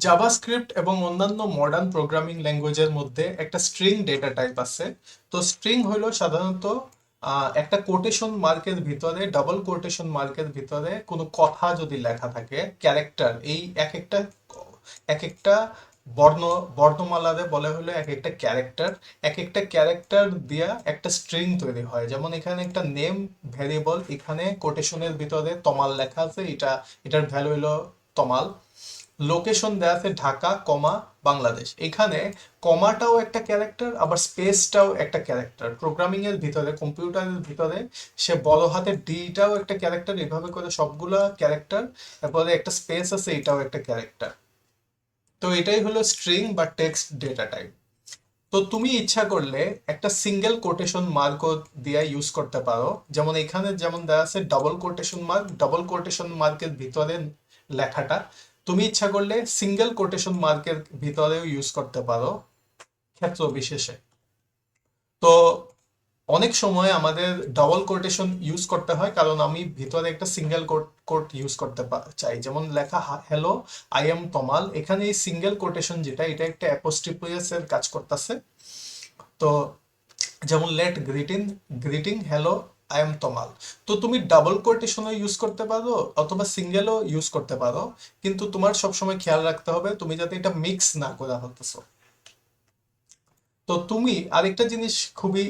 JavaScript এবং অন্যান্য modern programming ল্যাঙ্গুয়েজের মধ্যে একটা স্ট্রিং ডেটা টাইপ আছে। তো স্ট্রিং হলো সাধারণত একটা কোটেশন মার্কের ভিতরে, ডাবল কোটেশন মার্কের ভিতরে কোনো কথা যদি লেখা থাকে, ক্যারেক্টার, এই এক একটা বর্ণ বর্ণমালারে বলা হলো এক একটা ক্যারেক্টার। এক একটা ক্যারেক্টার দিয়া একটা স্ট্রিং তৈরি হয়। যেমন এখানে একটা নেম ভ্যারিয়েবল, এখানে কোটেশনের ভিতরে তমাল লেখা আছে, এটার ভ্যালু হলো তমাল। লোকেশন দেয়া আছে ঢাকা কমা বাংলাদেশ। এখানে কমাটাও একটা ক্যারেক্টার, আবার স্পেসটাও একটা ক্যারেক্টার। প্রোগ্রামিং এর ভিতরে, কম্পিউটারের ভিতরে সে বড় হাতের ডিটাও একটা ক্যারেক্টার, এভাবে করে সবগুলা ক্যারেক্টার। তারপরে একটা স্পেস আছে, এটাও একটা ক্যারেক্টার। তো এটাই হলো স্ট্রিং বা টেক্সট ডেটা টাইপ। তো তুমি ইচ্ছা করলে একটা সিঙ্গেল কোটেশন মার্কও দিয়ে ইউজ করতে পারো। যেমন এখানে যেমন দেওয়া আছে double quotation mark, double quotation মার্কের ভিতরে লেখাটা তুমি ইচ্ছা করলে সিঙ্গেল কোটেশন মার্কের ভিতরেও ইউজ করতে পারো ক্ষেত্র বিশেষে। তো অনেক সময় আমাদের ডাবল কোটেশন ইউজ করতে হয়, কারণ আমি ভিতরে একটা সিঙ্গেল কোট ইউজ করতে চাই। যেমন লেখা হ্যালো আই এম তমাল, এখানে এই সিঙ্গেল কোটেশন যেটা, এটা একটা অ্যাপোস্ট্রোফিস এর কাজ করতেছে। তো যেমন let greeting, greeting hello I am Tamal. তো তুমি ডাবল কোটেশনও ইউজ করতে পারো অথবা সিঙ্গেলও ইউজ করতে পারো, কিন্তু তোমার সবসময় খেয়াল রাখতে হবে তুমি যাতে এটা মিক্স না করা হতেছো। তো তুমি আরেকটা জিনিস খুবই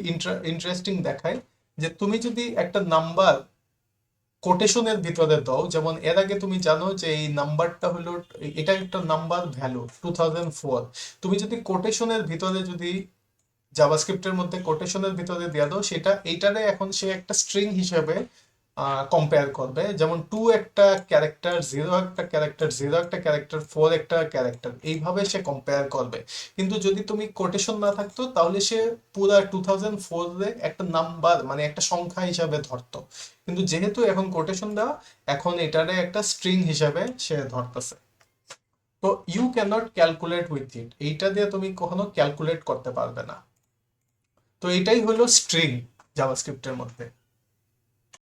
ইন্টারেস্টিং দেখায়, যে তুমি যদি একটা নাম্বার কোটেশনের ভিতরে দাও, যেমন এর আগে তুমি জানো যে এই নাম্বারটা হলো, এটা একটা নাম্বার ভ্যালু 2004। তুমি যদি কোটেশনের ভিতরে যদি জাভাস্ক্রিপ্টের মধ্যে কোটেশনের ভিতরে দিয়ে দাও, সেটা এইটারে এখন সে একটা স্ট্রিং হিসেবে কম্পেয়ার করবে। যেমন টু একটা ক্যারেক্টার, জিরো একটা ক্যারেক্টার, জিরো একটা ক্যারেক্টার, ফোর একটা ক্যারেক্টার, এইভাবে সে কম্পেয়ার করবে। কিন্তু যদি তুমি কোটেশন না থাকতো, তাহলে সে পুরা 2004 একটা নাম্বার মানে একটা সংখ্যা হিসাবে ধরতো। কিন্তু যেহেতু এখন কোটেশন দেওয়া, এখন এটারে একটা স্ট্রিং হিসাবে সে ধরতেছে। তো you can not calculate with it, এইটা দিয়ে তুমি কখনো ক্যালকুলেট করতে পারবে না। তো এটাই হলো স্ট্রিং জাভাস্ক্রিপ্টের মধ্যে।